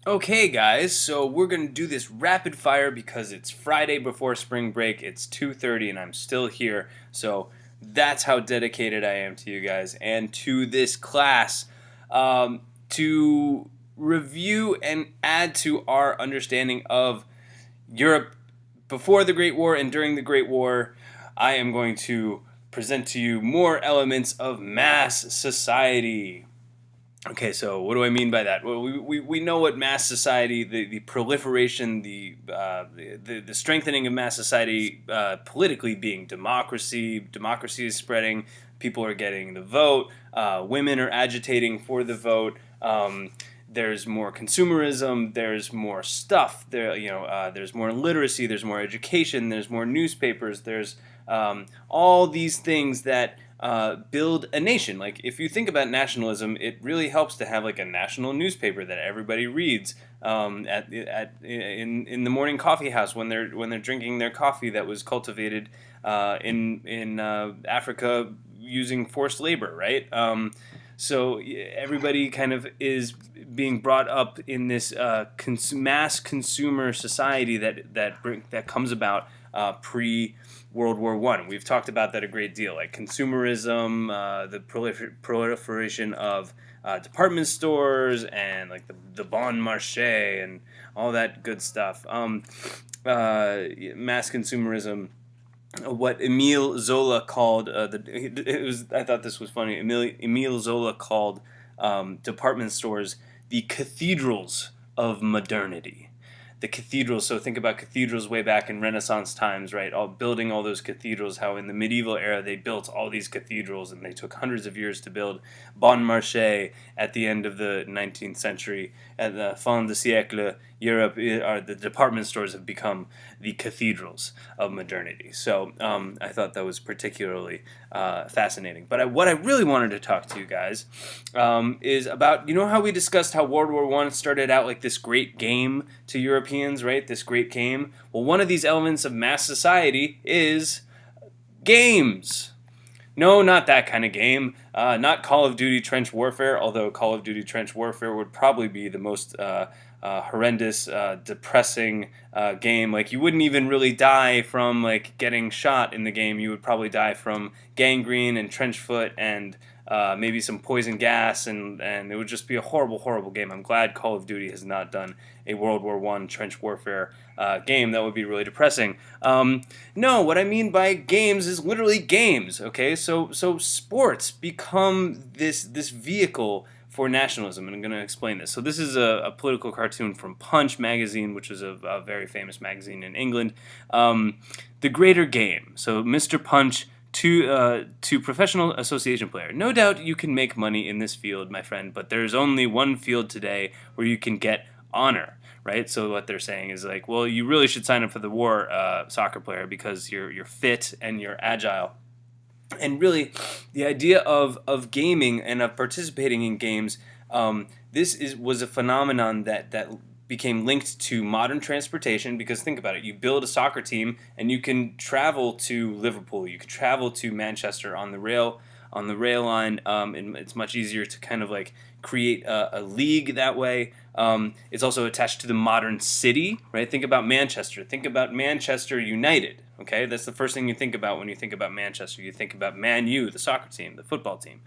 Okay, guys, so we're going to do this rapid fire because it's Friday before spring break. It's 2:30 and I'm still here. So that's how dedicated I am to you guys and to this class. To review and add to our understanding of Europe before the Great War and during the Great War, I am going to present to you more elements of mass society. Okay, so what do I mean by that? Well, we know what mass society, the proliferation, the strengthening of mass society politically being democracy. Democracy is spreading. People are getting the vote. Women are agitating for the vote. There's more consumerism. There's more stuff. There's more literacy. There's more education. There's more newspapers. There's all these things that build a nation. Like if you think about nationalism, it really helps to have like a national newspaper that everybody reads in the morning coffee house when they're drinking their coffee that was cultivated in Africa using forced labor, right? So everybody kind of is being brought up in this mass consumer society that comes about pre World War I. We've talked about that a great deal, like consumerism, the proliferation of department stores, and like the bon marché and all that good stuff. Mass consumerism. What Emile Zola called I thought this was funny. Emile Zola called department stores the cathedrals of modernity. The cathedrals. So think about cathedrals way back in Renaissance times, right? Building all those cathedrals. How in the medieval era they built all these cathedrals, and they took hundreds of years to build. Bon Marché at the end of the 19th century, at the fin de siècle, Europe, the department stores have become the cathedrals of modernity. So I thought that was particularly fascinating. But what I really wanted to talk to you guys is about, how we discussed how World War I started out like this great game to Europeans, right? This great game. Well, one of these elements of mass society is games. No, not that kind of game. Not Call of Duty Trench Warfare, although Call of Duty Trench Warfare would probably be the most horrendous, depressing game. Like, you wouldn't even really die from like getting shot in the game. You would probably die from gangrene and trench foot and maybe some poison gas, and it would just be a horrible, horrible game. I'm glad Call of Duty has not done a World War I trench warfare game. That would be really depressing. No, what I mean by games is literally games. Okay, so sports become this vehicle for nationalism, and I'm going to explain this. So this is a political cartoon from Punch magazine, which is a very famous magazine in England. The greater game. So Mr. Punch to professional association player. No doubt you can make money in this field, my friend, but there's only one field today where you can get honor, right? So what they're saying is like, well, you really should sign up for the war soccer player because you're fit and you're agile. And really, the idea of gaming and of participating in games, was a phenomenon that became linked to modern transportation, because think about it, you build a soccer team and you can travel to Liverpool, you can travel to Manchester on the rail line, and it's much easier to kind of like create a league that way. It's also attached to the modern city, right? Think about Manchester United. Okay, that's the first thing you think about when you think about Manchester. You think about Man U, the soccer team, the football team.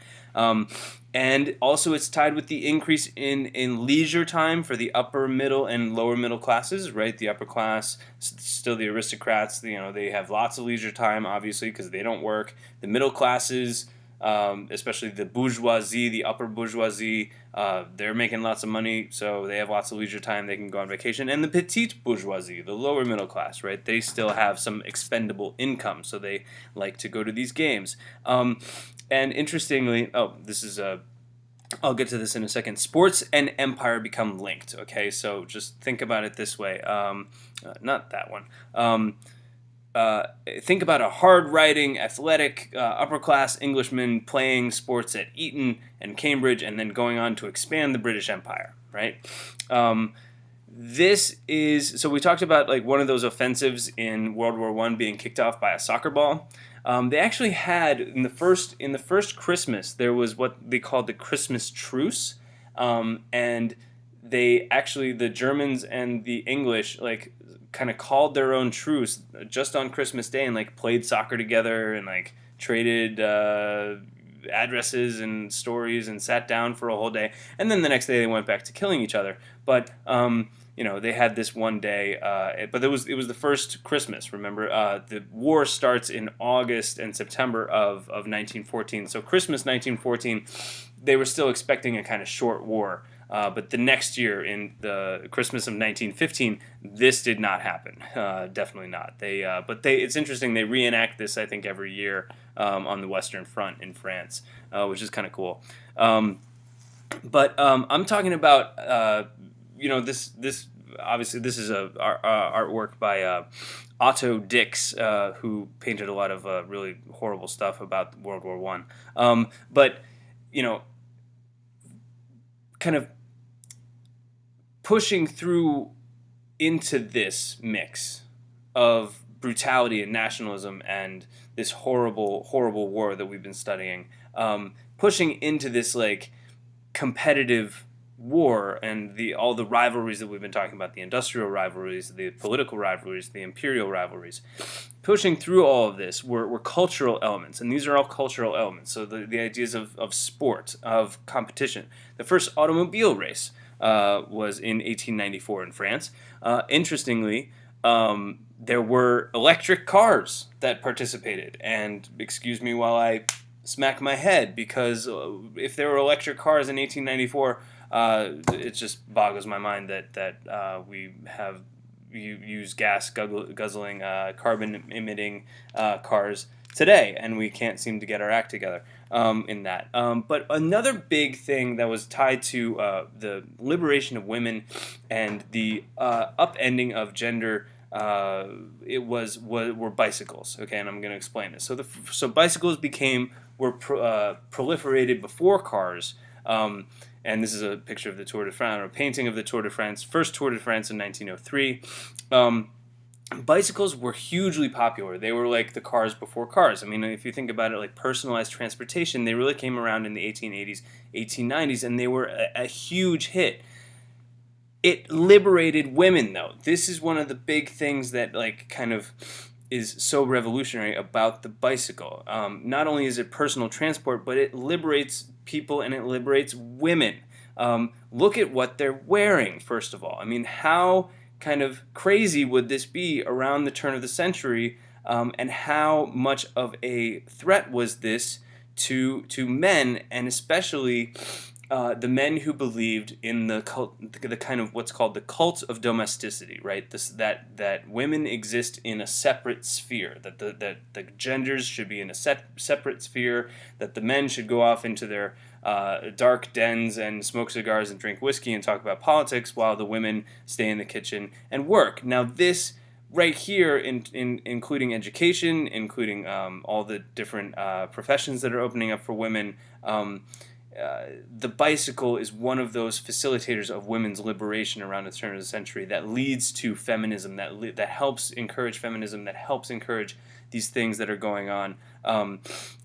And also it's tied with the increase in leisure time for the upper middle and lower middle classes, right? The upper class, still the aristocrats, they have lots of leisure time, obviously, because they don't work. The middle classes, especially the bourgeoisie, the upper bourgeoisie, they're making lots of money, so they have lots of leisure time, they can go on vacation. And the petite bourgeoisie, the lower middle class, right, they still have some expendable income, so they like to go to these games. And interestingly, I'll get to this in a second. Sports and empire become linked, okay? So just think about it this way. Not that one. Think about a hard-riding, athletic, upper-class Englishman playing sports at Eton and Cambridge and then going on to expand the British Empire, right? So we talked about like one of those offensives in World War I being kicked off by a soccer ball. They actually had in the first Christmas there was what they called the Christmas truce, and they actually, the Germans and the English, like, kind of called their own truce just on Christmas Day, and like played soccer together, and like traded addresses and stories, and sat down for a whole day, and then the next day they went back to killing each other. But they had this one day, but it was the first Christmas. Remember, the war starts in August and September of 1914. So Christmas 1914, they were still expecting a kind of short war. But the next year, in the Christmas of 1915, this did not happen. Definitely not. It's interesting. They reenact this, I think, every year on the Western Front in France, which is kind of cool. But I'm talking about this. Obviously, this is a artwork by Otto Dix, who painted a lot of really horrible stuff about World War One. But kind of pushing through into this mix of brutality and nationalism and this horrible, horrible war that we've been studying, pushing into this like competitive war and all the rivalries that we've been talking about, the industrial rivalries, the political rivalries, the imperial rivalries. Pushing through all of this were cultural elements, and these are all cultural elements. So the ideas of sport, of competition. The first automobile race was in 1894 in France. Interestingly, there were electric cars that participated, and excuse me while I smack my head, because if there were electric cars in 1894, it just boggles my mind that we have use gas guzzling, carbon emitting cars today, and we can't seem to get our act together in that. But another big thing that was tied to the liberation of women and the upending of gender, were bicycles. Okay, and I'm going to explain this. So bicycles were proliferated before cars. And this is a picture of the Tour de France, or a painting of the Tour de France, first Tour de France in 1903. Bicycles were hugely popular. They were like the cars before cars. I mean, if you think about it, like personalized transportation, they really came around in the 1880s, 1890s, and they were a huge hit. It liberated women, though. This is one of the big things that like kind of is so revolutionary about the bicycle. Not only is it personal transport, but it liberates people and it liberates women. Look at what they're wearing, first of all. I mean, how kind of crazy would this be around the turn of the century, and how much of a threat was this to men, and especially the men who believed in the kind of what's called the cult of domesticity, right? That women exist in a separate sphere, that the genders should be in a separate sphere, that the men should go off into their dark dens and smoke cigars and drink whiskey and talk about politics, while the women stay in the kitchen and work. Now this right here, including education, including all the different professions that are opening up for women. The bicycle is one of those facilitators of women's liberation around the turn of the century that leads to feminism, that helps encourage feminism, that helps encourage these things that are going on. And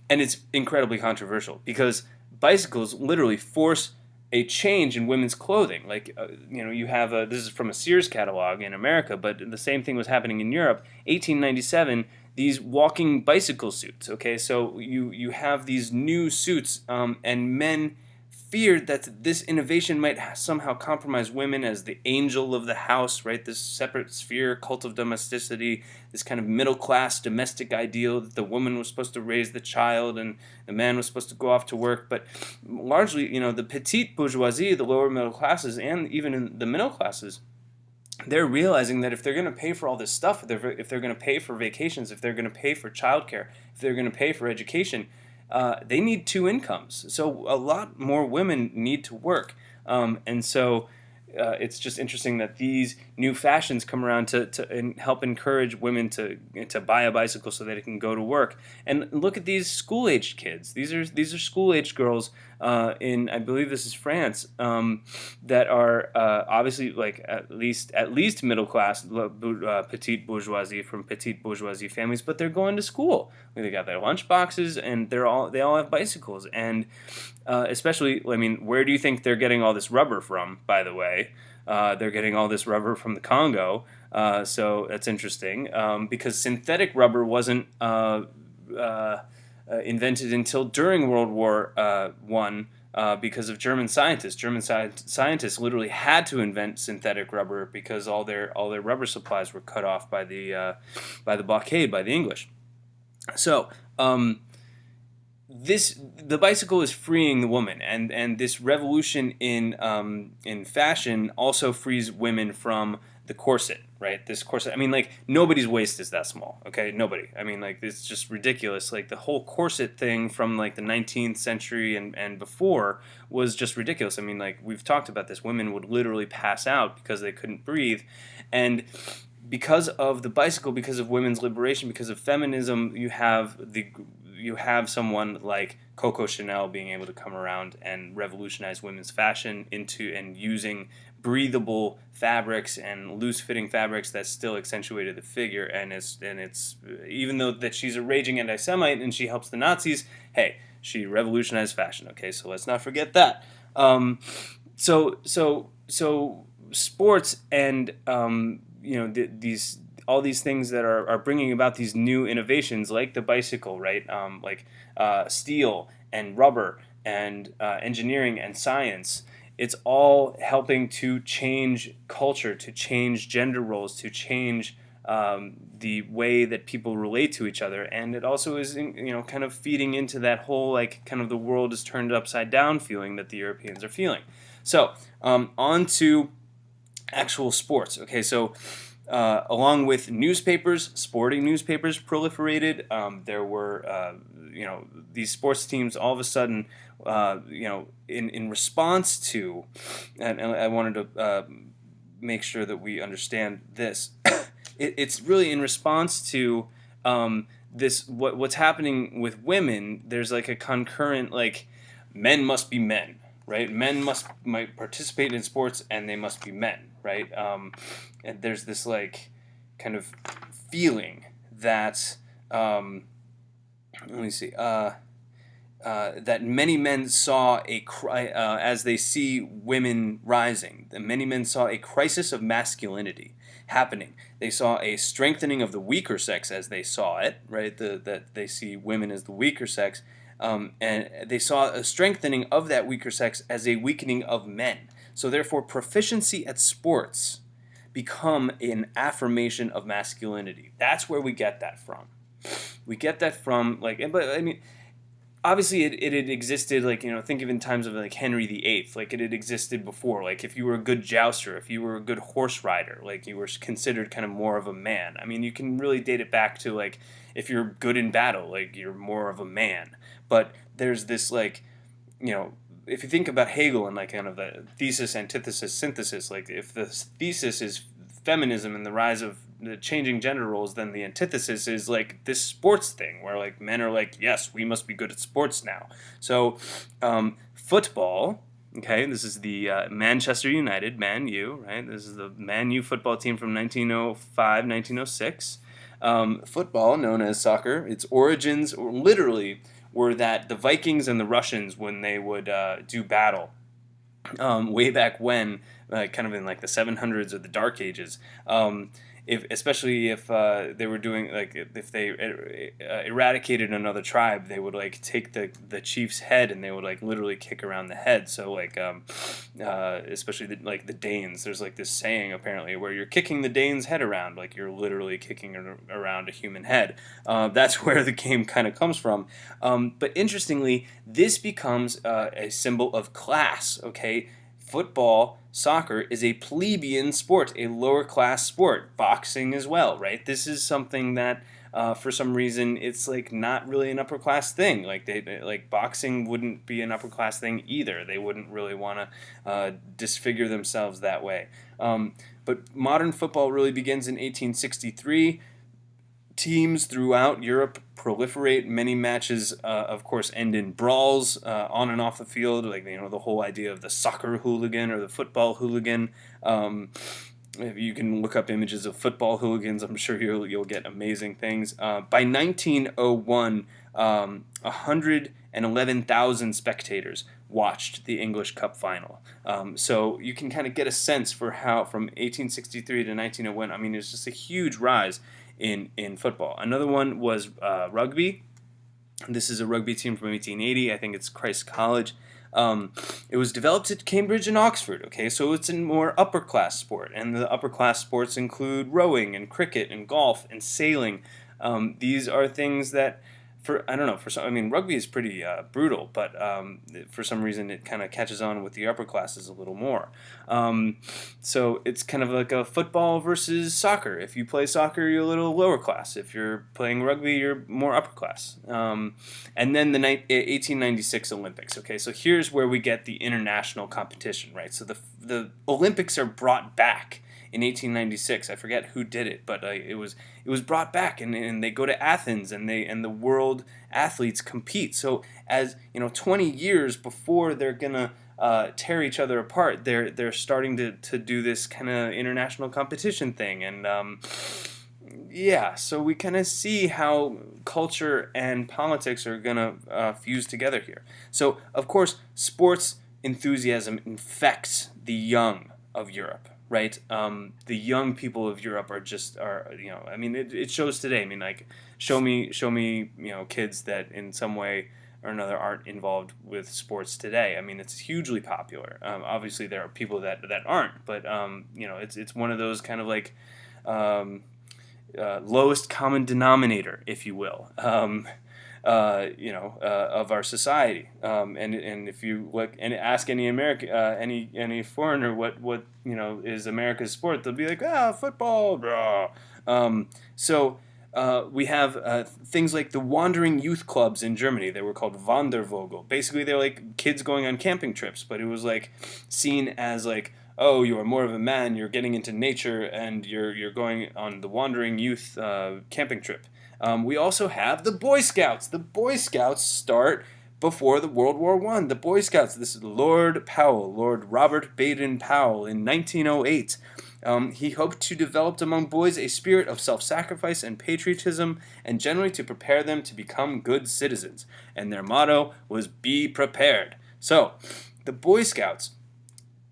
it's incredibly controversial because bicycles literally force a change in women's clothing. Like, you have this is from a Sears catalog in America, but the same thing was happening in Europe. 1897, these walking bicycle suits. Okay, so you have these new suits, and men feared that this innovation might somehow compromise women as the angel of the house, right? This separate sphere, cult of domesticity, this kind of middle-class domestic ideal that the woman was supposed to raise the child and the man was supposed to go off to work. But largely, the petite bourgeoisie, the lower middle classes, and even in the middle classes, they're realizing that if they're going to pay for all this stuff, if they're going to pay for vacations, if they're going to pay for childcare, if they're going to pay for education, they need two incomes. So a lot more women need to work. And so it's just interesting that these new fashions come around to help encourage women to buy a bicycle so that they can go to work. And look at these school-aged kids. These are school-aged girls in, I believe this is France, that are obviously like at least middle class, petite bourgeoisie, from petite bourgeoisie families, but they're going to school. They got their lunch boxes, and they all have bicycles, and especially, I mean, where do you think they're getting all this rubber from? By the way, they're getting all this rubber from the Congo. So that's interesting, because synthetic rubber wasn't uh, invented until during World War One. Because of German scientists, scientists literally had to invent synthetic rubber because all their rubber supplies were cut off by the blockade by the English. So the bicycle is freeing the woman, and this revolution in fashion also frees women from the corset, right? This corset. I mean, like, nobody's waist is that small. Okay, nobody. I mean, like, it's just ridiculous. Like, the whole corset thing from like the 19th century and before was just ridiculous. I mean, like, we've talked about this. Women would literally pass out because they couldn't breathe, and because of the bicycle, because of women's liberation, because of feminism, you have someone like Coco Chanel being able to come around and revolutionize women's fashion into and using breathable fabrics and loose fitting fabrics that still accentuated the figure. And it's even though that she's a raging anti-Semite and she helps the Nazis, hey, she revolutionized fashion. Okay, so let's not forget that. So sports and these all these things that are bringing about these new innovations like the bicycle, right? Like steel and rubber and engineering and science. It's all helping to change culture, to change gender roles, to change the way that people relate to each other, and it also is, kind of feeding into that whole, like, kind of the world is turned upside down feeling that the Europeans are feeling. So on to actual sports. Okay, so along with newspapers, sporting newspapers proliferated. There were, these sports teams all of a sudden, in response to, and I wanted to make sure that we understand this. It's really in response to what's happening with women. There's like a concurrent, like, men must be men, right? Men might participate in sports, and they must be men, right? And there's this, like, kind of feeling that let me see. That many men saw as they see women rising. That many men saw a crisis of masculinity happening. They saw a strengthening of the weaker sex as they saw it, right? That they see women as the weaker sex, and they saw a strengthening of that weaker sex as a weakening of men. So therefore, proficiency at sports become an affirmation of masculinity. That's where we get that from. We get that from, like, but I mean, obviously it had existed, like, think of in times of like Henry VIII, like it had existed before. Like, if you were a good jouster, if you were a good horse rider, like, you were considered kind of more of a man. I mean, you can really date it back to, like, if you're good in battle, like, you're more of a man. But there's this, like, if you think about Hegel and, like, kind of the thesis, antithesis, synthesis, like, if the thesis is feminism and the rise of the changing gender roles, then the antithesis is, like, this sports thing where, like, men are like, yes, we must be good at sports now. So football, okay, this is the Manchester United, Man U, right? This is the Man U football team from 1905, 1906. Football, known as soccer, its origins literally were that the Vikings and the Russians, when they would do battle, way back when, kind of in like the 700s or the Dark Ages, especially if they were doing, like, if they eradicated another tribe, they would, like, take the chief's head and they would, like, literally kick around the head. So, like, especially the Danes, there's, like, this saying apparently where you're kicking the Dane's head around, like, you're literally kicking around a human head. That's where the game kind of comes from. But interestingly, this becomes a symbol of class. Okay. Football, soccer, is a plebeian sport, a lower class sport. Boxing as well, right? This is something that, for some reason, it's, like, not really an upper class thing. Like, like, boxing wouldn't be an upper class thing either. They wouldn't really want to disfigure themselves that way. But modern football really begins in 1863. teams throughout Europe proliferate. Many matches, of course, end in brawls on and off the field. Like the whole idea of the soccer hooligan or the football hooligan. If you can look up images of football hooligans, I'm sure you'll get amazing things. By 1901, 111,000 spectators watched the English Cup final. So you can kind of get a sense for how from 1863 to 1901. I mean, it's just a huge rise in football. Another one was rugby. This is a rugby team from 1880. I think it's Christ College. It was developed at Cambridge and Oxford. Okay, so it's a more upper class sport, and the upper class sports include rowing and cricket and golf and sailing. These are things that, I don't know, I mean, rugby is pretty brutal, but for some reason it kind of catches on with the upper classes a little more. So it's kind of like a football versus soccer. If you play soccer, you're a little lower class. If you're playing rugby, you're more upper class. And then the 1896 Olympics. Okay, so here's where we get the international competition, right? So the Olympics are brought back in 1896. I forget who did it, but it was brought back, and they go to Athens, and the world athletes compete. So as 20 years before they're gonna tear each other apart, they're starting to do this kind of international competition thing, and so we kind of see how culture and politics are gonna fuse together here. So of course, sports enthusiasm infects the young of Europe. Right, the young people of Europe are I mean, it shows today. I mean, like, show me, kids that in some way or another aren't involved with sports today. I mean, it's hugely popular. Obviously, there are people that aren't, but it's one of those kind of like lowest common denominator, if you will. Of our society. And if you look and ask any American, any foreigner what is America's sport, they'll be like, football, bro. We have things like the wandering youth clubs in Germany. They were called Wandervogel. Basically, they're like kids going on camping trips, but it was like seen as like, oh, you are more of a man. You're getting into nature, and you're going on the wandering youth camping trip. We also have the Boy Scouts. The Boy Scouts start before the World War I. The Boy Scouts, this is Lord Robert Baden-Powell in 1908. He hoped to develop among boys a spirit of self-sacrifice and patriotism, and generally to prepare them to become good citizens. And their motto was, be prepared. So, the Boy Scouts,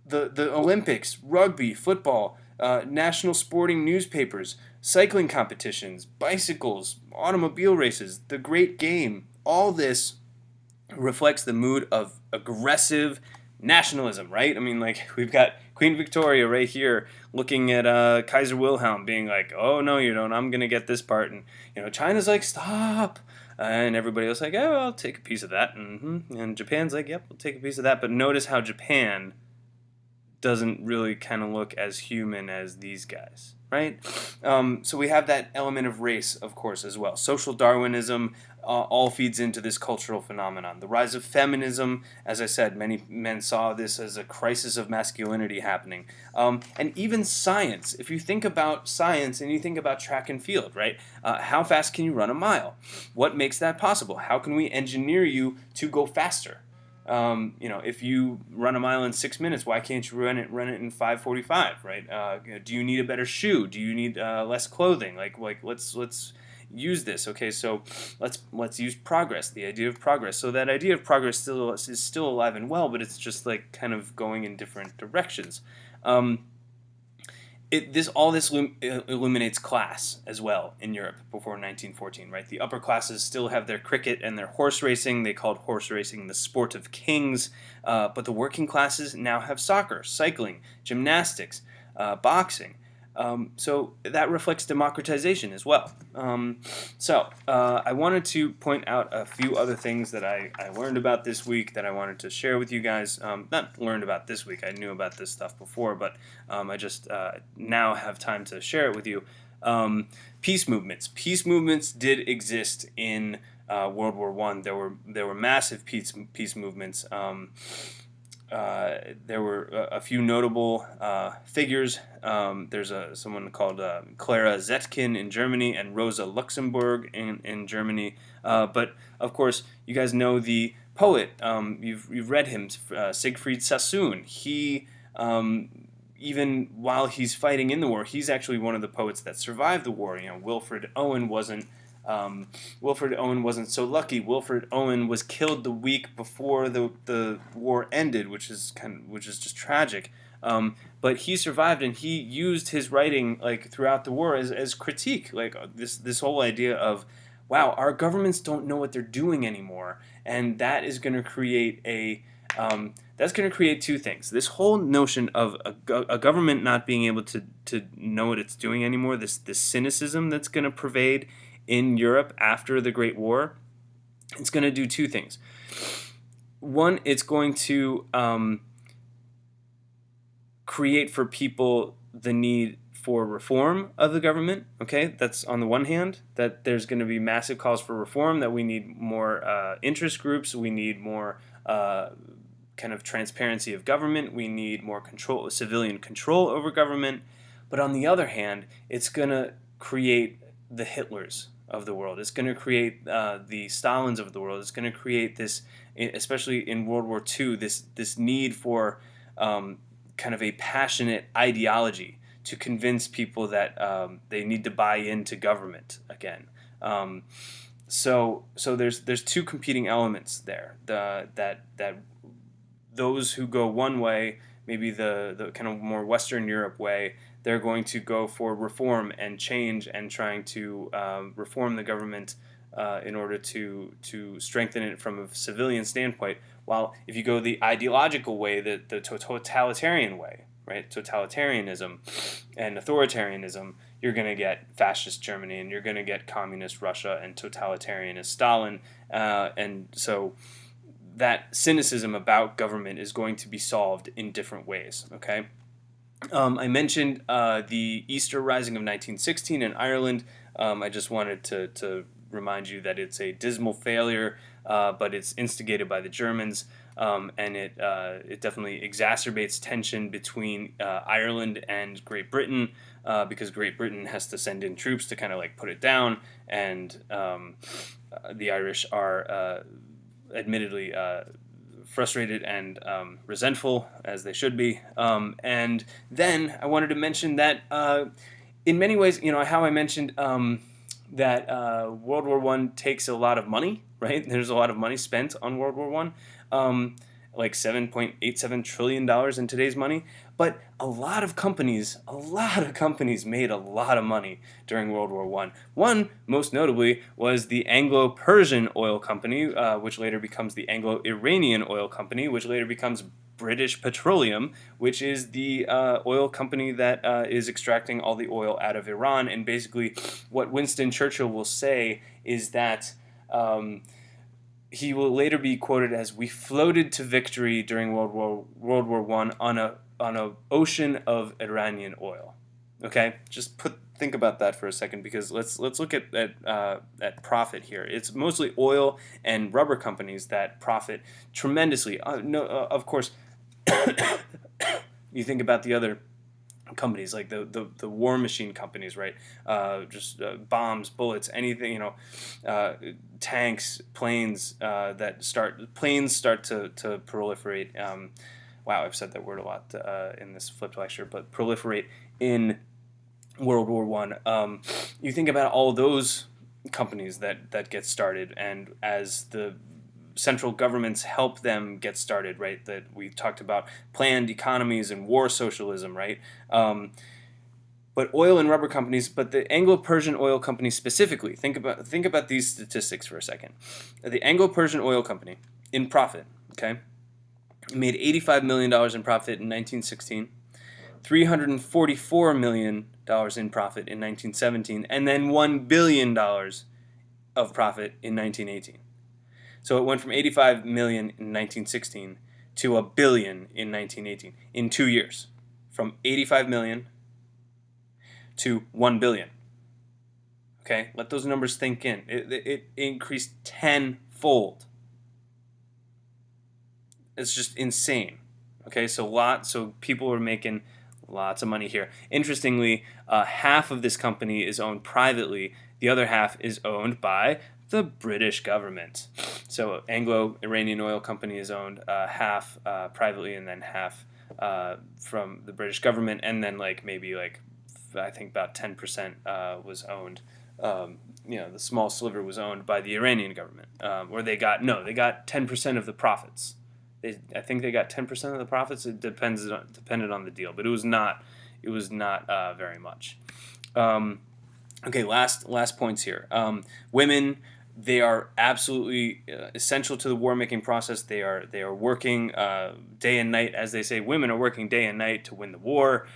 the Olympics, rugby, football, national sporting newspapers, cycling competitions, bicycles, automobile races, the great game, all this reflects the mood of aggressive nationalism, right? I mean, like, we've got Queen Victoria right here looking at Kaiser Wilhelm being like, oh, no, you don't, I'm going to get this part. And, China's like, stop. And everybody else like, oh, I'll take a piece of that. And Japan's like, yep, we'll take a piece of that. But notice how Japan doesn't really kind of look as human as these guys, right? So we have that element of race, of course, as well. Social Darwinism all feeds into this cultural phenomenon. The rise of feminism, as I said, many men saw this as a crisis of masculinity happening. And even science. If you think about science and you think about track and field, right? How fast can you run a mile? What makes that possible? How can we engineer you to go faster? If you run a mile in 6 minutes, why can't you run it in 5:45, right? Do you need a better shoe? Do you need less clothing? Like let's use this. Okay, so let's use progress. The idea of progress. So that idea of progress is still alive and well, but it's just like kind of going in different directions. This illuminates class as well in Europe before 1914, right? The upper classes still have their cricket and their horse racing. They called horse racing the sport of kings. But the working classes now have soccer, cycling, gymnastics, boxing. So that reflects democratization as well. I wanted to point out a few other things that I learned about this week that I wanted to share with you guys. Not learned about this week. I knew about this stuff before, but I just now have time to share it with you. Peace movements. Peace movements did exist in World War I. There were massive peace movements. there were a few notable figures. There's someone called Clara Zetkin in Germany and Rosa Luxemburg in Germany. But of course, you guys know the poet. You've read him, Siegfried Sassoon. He even while he's fighting in the war, he's actually one of the poets that survived the war. Wilfred Owen wasn't. Wilfred Owen wasn't so lucky. Wilfred Owen was killed the week before the war ended, which is just tragic. But he survived, and he used his writing like throughout the war as critique, like this whole idea of, wow, our governments don't know what they're doing anymore, and that is going to create that's going to create two things. This whole notion of a government not being able to know what it's doing anymore, this cynicism that's going to pervade in Europe after the Great War, it's going to do two things. One, it's going to create for people the need for reform of the government. Okay, that's on the one hand, that there's going to be massive calls for reform, that we need more interest groups, we need more kind of transparency of government, we need more control, civilian control over government. But on the other hand, it's going to create the Hitlers of the world. It's going to create the Stalins of the world. It's going to create this, especially in World War II, this need for kind of a passionate ideology to convince people that they need to buy into government again. So there's two competing elements there. That those who go one way, maybe the kind of more Western Europe way, they're going to go for reform and change and trying to reform the government in order to strengthen it from a civilian standpoint. While if you go the ideological way, the totalitarian way, right, totalitarianism and authoritarianism, you're going to get fascist Germany and you're going to get communist Russia and totalitarianist Stalin. And so that cynicism about government is going to be solved in different ways, okay? I mentioned the Easter Rising of 1916 in Ireland. I just wanted to remind you that it's a dismal failure, but it's instigated by the Germans, and it definitely exacerbates tension between Ireland and Great Britain, because Great Britain has to send in troops to kind of like put it down, and the Irish are admittedly frustrated and resentful, as they should be. And then I wanted to mention that in many ways, how I mentioned that World War I takes a lot of money, right? There's a lot of money spent on World War I, like $7.87 trillion in today's money. But a lot of companies made a lot of money during World War I. One, most notably, was the Anglo-Persian Oil Company, which later becomes the Anglo-Iranian Oil Company, which later becomes British Petroleum, which is the oil company that is extracting all the oil out of Iran. And basically what Winston Churchill will say is that he will later be quoted as, "We floated to victory during World War I on a ocean of Iranian oil." Okay, just think about that for a second, because let's look at profit here. It's mostly oil and rubber companies that profit tremendously. Of course, you think about the other companies, like the war machine companies, right? Bombs, bullets, anything, tanks, planes planes start to proliferate. Wow, I've said that word a lot in this flipped lecture, but proliferate in World War I. You think about all those companies that get started, and as the central governments help them get started, right? That we talked about planned economies and war socialism, right? But oil and rubber companies, but the Anglo-Persian Oil Company specifically, think about these statistics for a second. The Anglo-Persian Oil Company, in profit, okay, made $85 million in profit in 1916, $344 million in profit in 1917, and then $1 billion of profit in 1918. So it went from 85 million in 1916 to $1 billion in 1918 in 2 years, from 85 million to 1 billion. Okay, let those numbers sink in. It increased tenfold. It's just insane. Okay, so people were making lots of money here. Interestingly, half of this company is owned privately. The other half is owned by the British government. So Anglo-Iranian Oil Company is owned half privately and then half from the British government, and then maybe I think about 10% was owned. The small sliver was owned by the Iranian government, or they got 10% of the profits. I think they got 10% of the profits. It depended on the deal, but it was not very much. Okay, last points here. Women, they are absolutely essential to the war making process. They are working day and night, as they say. Women are working day and night to win the war.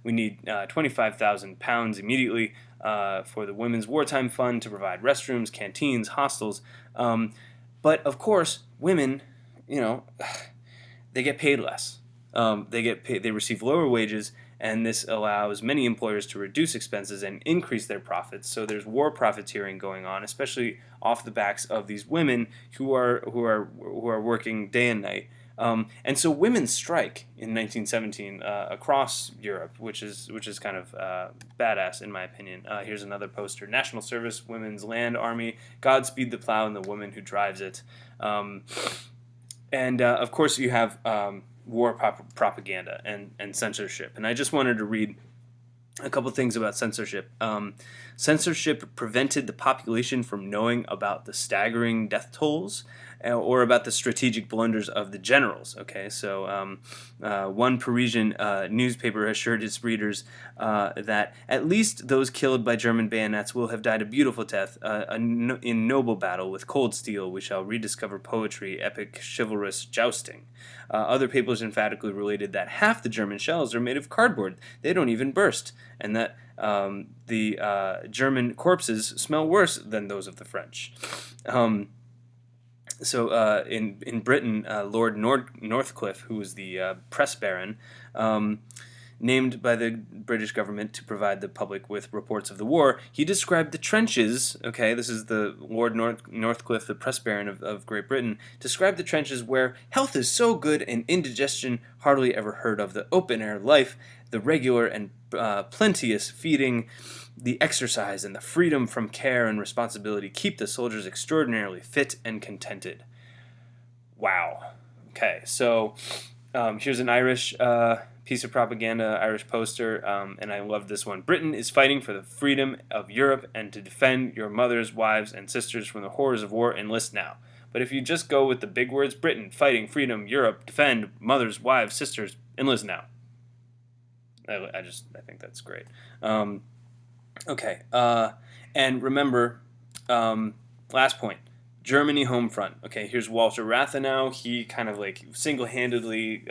We need 25,000 pounds immediately for the Women's Wartime Fund to provide restrooms, canteens, hostels. But of course, women, they get paid less. They receive lower wages, and this allows many employers to reduce expenses and increase their profits. So there's war profiteering going on, especially off the backs of these women who are working day and night. And so women strike in 1917 across Europe, which is kind of badass in my opinion. Here's another poster: National Service, Women's Land Army, Godspeed the plow and the woman who drives it. And of course, you have war propaganda and censorship. And I just wanted to read a couple things about censorship. Censorship prevented the population from knowing about the staggering death tolls or about the strategic blunders of the generals. Okay, so one Parisian newspaper assured its readers that at least those killed by German bayonets will have died a beautiful death. In noble battle with cold steel we shall rediscover poetry, epic chivalrous jousting. Other papers emphatically related that half the German shells are made of cardboard. They don't even burst. And that the German corpses smell worse than those of the French. So in Britain, Lord Northcliffe, who was the press baron, named by the British government to provide the public with reports of the war, he described the trenches. Okay, this is the Lord Northcliffe, the press baron of Great Britain, described the trenches where health is so good and indigestion hardly ever heard of, the open air life, the regular and plenteous feeding, the exercise, and the freedom from care and responsibility keep the soldiers extraordinarily fit and contented. Wow. Okay, so here's an Irish piece of propaganda, Irish poster, and I love this one. Britain is fighting for the freedom of Europe and to defend your mothers, wives, and sisters from the horrors of war. Enlist now. But if you just go with the big words, Britain, fighting, freedom, Europe, defend, mothers, wives, sisters, enlist now. I think that's great. Okay, and remember, last point, Germany home front. Okay, here's Walter Rathenau. He kind of single-handedly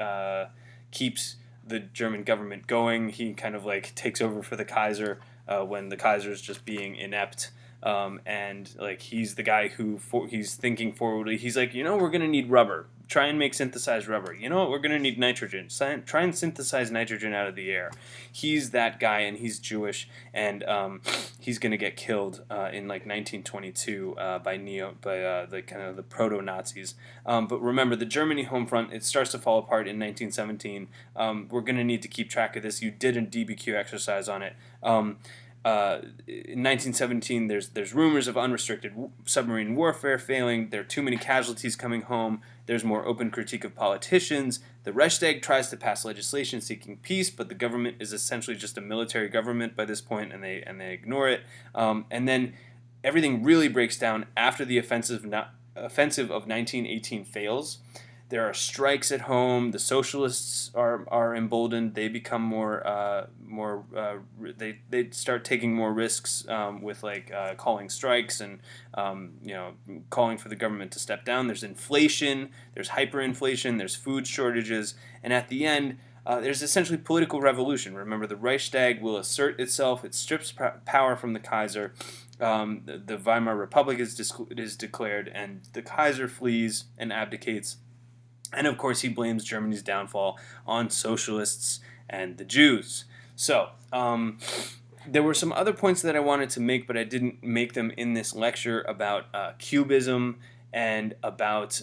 keeps the German government going. He kind of takes over for the Kaiser when the Kaiser is just being inept. And he's the guy who he's thinking forwardly. He's like, we're gonna need rubber. Try and make synthesized rubber. You know what? We're gonna need nitrogen. Try and synthesize nitrogen out of the air. He's that guy, and he's Jewish, and he's gonna get killed in 1922 by the kind of the proto Nazis. But remember, the Germany home front, it starts to fall apart in 1917. We're gonna need to keep track of this. You did a DBQ exercise on it. In 1917, there's rumors of unrestricted submarine warfare failing. There are too many casualties coming home. There's more open critique of politicians. The Reichstag tries to pass legislation seeking peace, but the government is essentially just a military government by this point, and they ignore it. And then everything really breaks down after the offensive of 1918 fails. There are strikes at home. The socialists are emboldened. They become they start taking more risks with calling strikes and calling for the government to step down. There's inflation. There's hyperinflation. There's food shortages, and at the end, there's essentially political revolution. Remember, the Reichstag will assert itself. It strips power from the Kaiser. The Weimar Republic is declared, and the Kaiser flees and abdicates. And of course, he blames Germany's downfall on socialists and the Jews. So, there were some other points that I wanted to make, but I didn't make them in this lecture about Cubism and about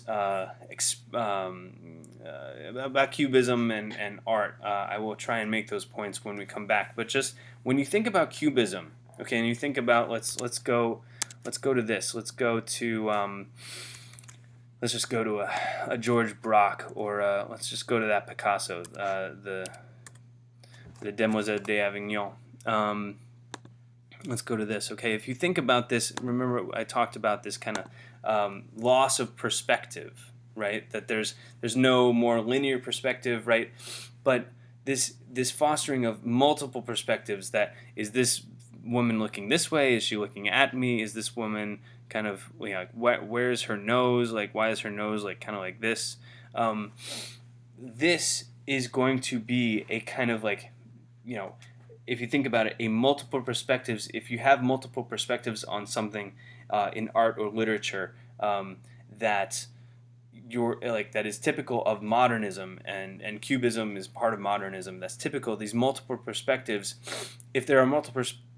Cubism and art. I will try and make those points when we come back. But just when you think about Cubism, okay, and you think about let's go to this. Let's go to let's just go to a George Braque, or let's just go to that Picasso, the Demoiselles d'Avignon. Let's go to this. Okay, if you think about this, remember I talked about this kind of loss of perspective, right? That there's no more linear perspective, right? But this fostering of multiple perspectives. That is this woman looking this way? Is she looking at me? Is this woman kind of like where's her nose? Like why is her nose like kind of like this? This is going to be a kind of like, you know, if you think about it, a multiple perspectives. If you have multiple perspectives on something in art or literature, that that is typical of modernism, and Cubism is part of modernism. That's typical. These multiple perspectives. If there are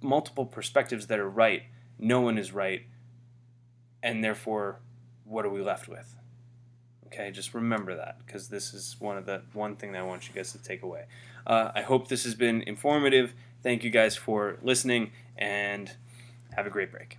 multiple perspectives that are right, no one is right, and therefore, what are we left with? Okay, just remember that, because this is one thing that I want you guys to take away. I hope this has been informative. Thank you guys for listening, and have a great break.